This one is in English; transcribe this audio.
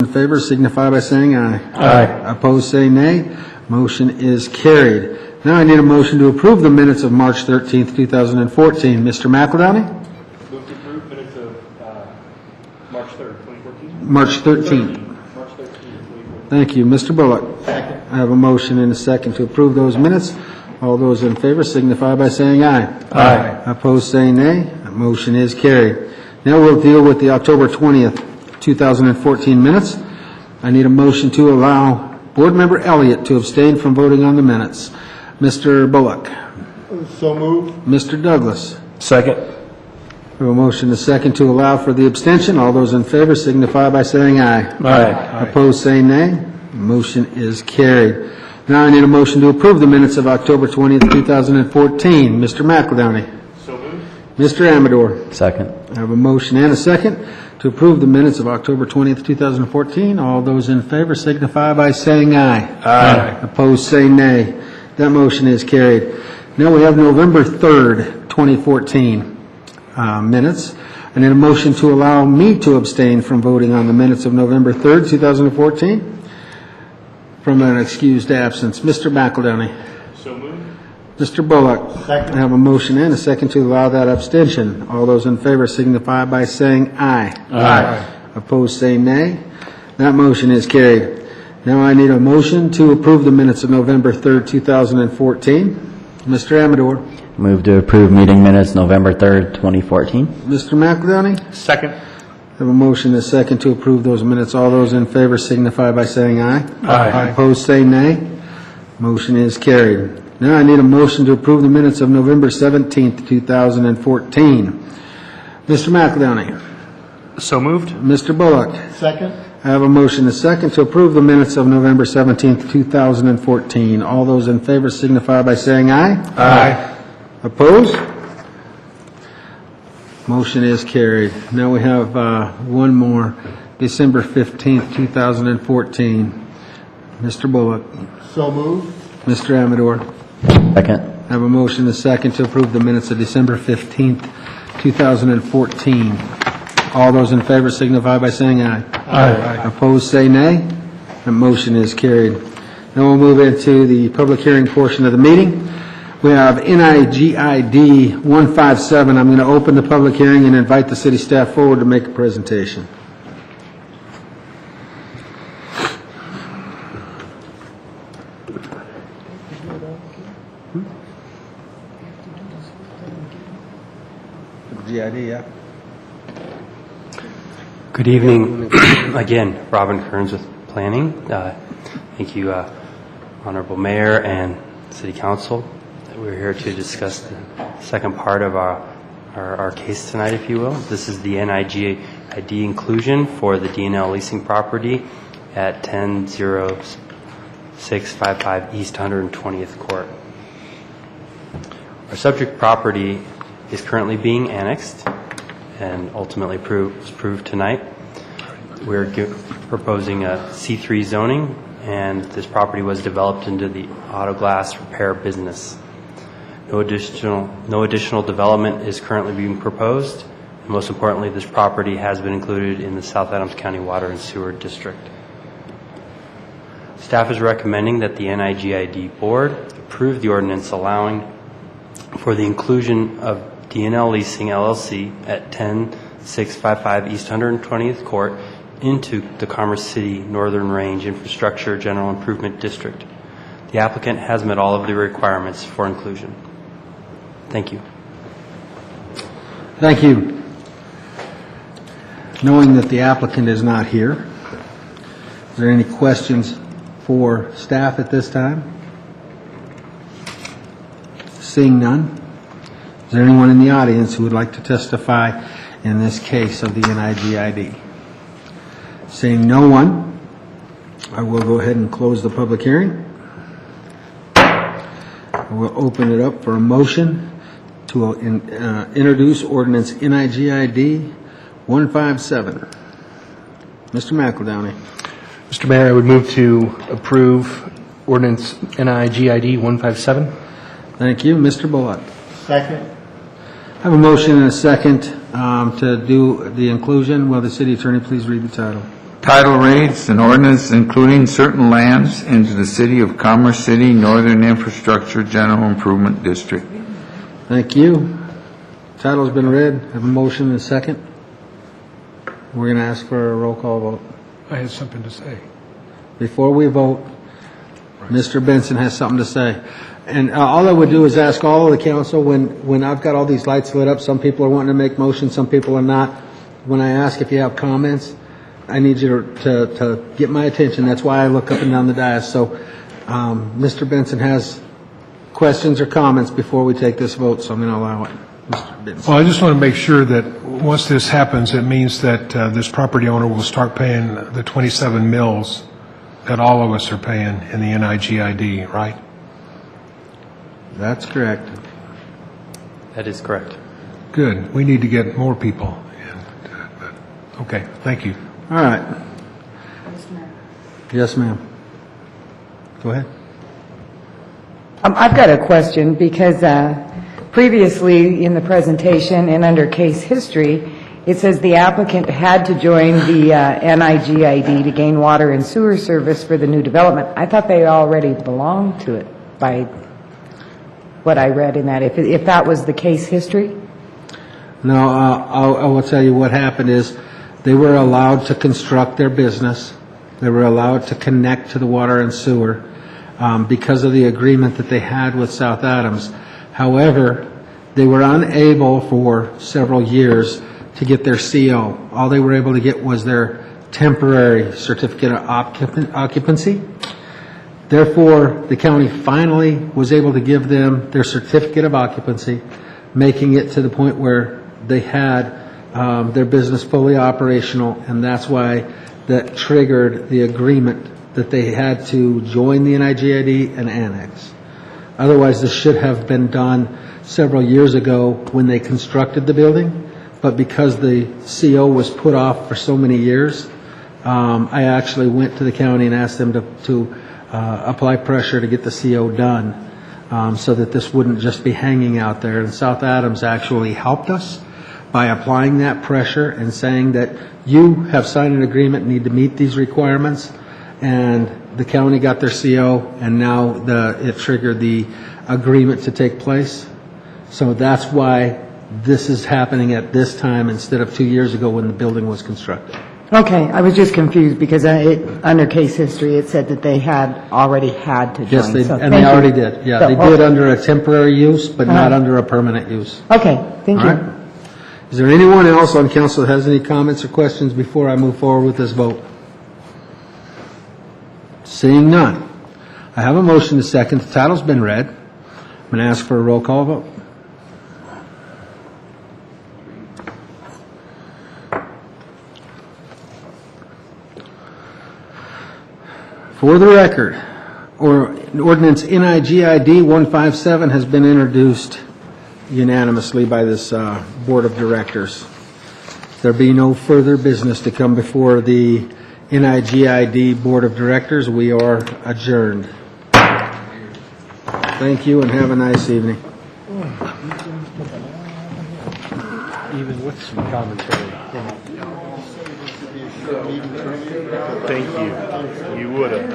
In favor signify by saying aye. Aye. Opposed, say nay. Motion is carried. Now I need a motion to approve the minutes of March 13th, 2014. Mr. McEldowney? Move to approve minutes of March 3rd, 2014. March 13th. March 13th, 2014. Thank you. Mr. Bullock? Second. I have a motion and a second to approve those minutes. All those in favor signify by saying aye. Aye. Opposed, say nay. That motion is carried. Now we'll deal with the October 20th, 2014 minutes. I need a motion to allow Board Member Elliott to abstain from voting on the minutes. Mr. Bullock? So moved. Mr. Douglas? Second. We have a motion and a second to allow for the abstention. All those in favor signify by saying aye. Aye. Opposed, say nay. Motion is carried. Now I need a motion to approve the minutes of October 20th, 2014. Mr. McEldowney? So moved. Mr. Amador? Second. I have a motion and a second to approve the minutes of October 20th, 2014. All those in favor signify by saying aye. Aye. Opposed, say nay. That motion is carried. Now we have November 3rd, 2014 minutes. I need a motion to allow me to abstain from voting on the minutes of November 3rd, 2014 from an excused absence. Mr. McEldowney. So moved. Mr. Bullock. Second. I have a motion and a second to allow that abstention. All those in favor signify by saying aye. Aye. Opposed, say nay. That motion is carried. Now I need a motion to approve the minutes of November 3rd, 2014. Mr. Amador. Move to approve meeting minutes November 3rd, 2014. Mr. McEldowney. Second. I have a motion and a second to approve those minutes. All those in favor signify by saying aye. Aye. Opposed, say nay. Motion is carried. Now I need a motion to approve the minutes of November 17th, 2014. Mr. McEldowney. So moved. Mr. Bullock. Second. I have a motion and a second to approve the minutes of November 17th, 2014. All those in favor signify by saying aye. Aye. Opposed? Motion is carried. Now we have one more, December 15th, 2014. Mr. Bullock. So moved. Mr. Amador. Second. I have a motion and a second to approve the minutes of December 15th, 2014. All those in favor signify by saying aye. Aye. Opposed, say nay. The motion is carried. Now we'll move into the public hearing portion of the meeting. We have NIGID 157. I'm going to open the public hearing and invite the city staff forward to make a presentation. GID, yeah. Good evening. Again, Robin Kearns with Planning. Thank you, Honorable Mayor and City Council. We're here to discuss the second part of our case tonight, if you will. This is the NIGID inclusion for the DNL leasing property at 100655 East 120th Court. Our subject property is currently being annexed and ultimately approved tonight. We're proposing a C3 zoning, and this property was developed into the auto glass repair business. No additional development is currently being proposed, and most importantly, this property has been included in the South Adams County Water and Sewer District. Staff is recommending that the NIGID Board approve the ordinance allowing for the inclusion of DNL Leasing LLC at 10655 East 120th Court into the Commerce City Northern Range Infrastructure General Improvement District. The applicant has met all of the requirements for inclusion. Thank you. Thank you. Knowing that the applicant is not here, is there any questions for staff at this time? Seeing none, is there anyone in the audience who would like to testify in this case of the NIGID? Seeing no one, I will go ahead and close the public hearing. I will open it up for a motion to introduce ordinance NIGID 157. Mr. McEldowney. Mr. Mayor, I would move to approve ordinance NIGID 157. Thank you. Mr. Bullock. Second. I have a motion and a second to do the inclusion. Will the city attorney please read the title? Title rates and ordinance including certain lands into the City of Commerce City Northern Infrastructure General Improvement District. Thank you. Title's been read. Have a motion and a second. We're going to ask for a roll call vote. I had something to say. Before we vote, Mr. Benson has something to say. And all I would do is ask all of the council, when I've got all these lights lit up, some people are wanting to make motions, some people are not. When I ask if you have comments, I need you to get my attention. That's why I look up and down the dais. So Mr. Benson has questions or comments before we take this vote, so I'm going to allow it. Mr. Benson. Well, I just want to make sure that once this happens, it means that this property owner will start paying the 27 mills that all of us are paying in the NIGID, right? That's correct. That is correct. Good. We need to get more people. Okay, thank you. All right. Yes, ma'am. Go ahead. I've got a question because previously in the presentation and under case history, it says the applicant had to join the NIGID to gain water and sewer service for the new development. I thought they already belonged to it by what I read in that, if that was the case history? No, I will tell you what happened is they were allowed to construct their business. They were allowed to connect to the water and sewer because of the agreement that they had with South Adams. However, they were unable for several years to get their CO. All they were able to get was their temporary certificate of occupancy. Therefore, the county finally was able to give them their certificate of occupancy, making it to the point where they had their business fully operational, and that's why that triggered the agreement that they had to join the NIGID and annex. Otherwise, this should have been done several years ago when they constructed the building, but because the CO was put off for so many years, I actually went to the county and asked them to apply pressure to get the CO done so that this wouldn't just be hanging out there. And South Adams actually helped us by applying that pressure and saying that you have signed an agreement, need to meet these requirements, and the county got their CO, and now it triggered the agreement to take place. So that's why this is happening at this time instead of 2 years ago when the building was constructed. Okay, I was just confused because under case history, it said that they had already had to join. Yes, they, so and thank they you. already did. Yeah, they So, did under a temporary use, but not under a permanent use. Okay, thank All you. right. Is there anyone else on council that has any comments or questions before I move forward with this vote? Seeing none. I have a motion to second. The title's been read. I'm going to ask for a roll call vote. For the record, ordinance NIGID 157 has been introduced unanimously by this Board of Directors. There be no further business to come before the NIGID Board of Directors. We are adjourned. Thank you and have a nice evening. Even with some commentary. Thank you. You would have.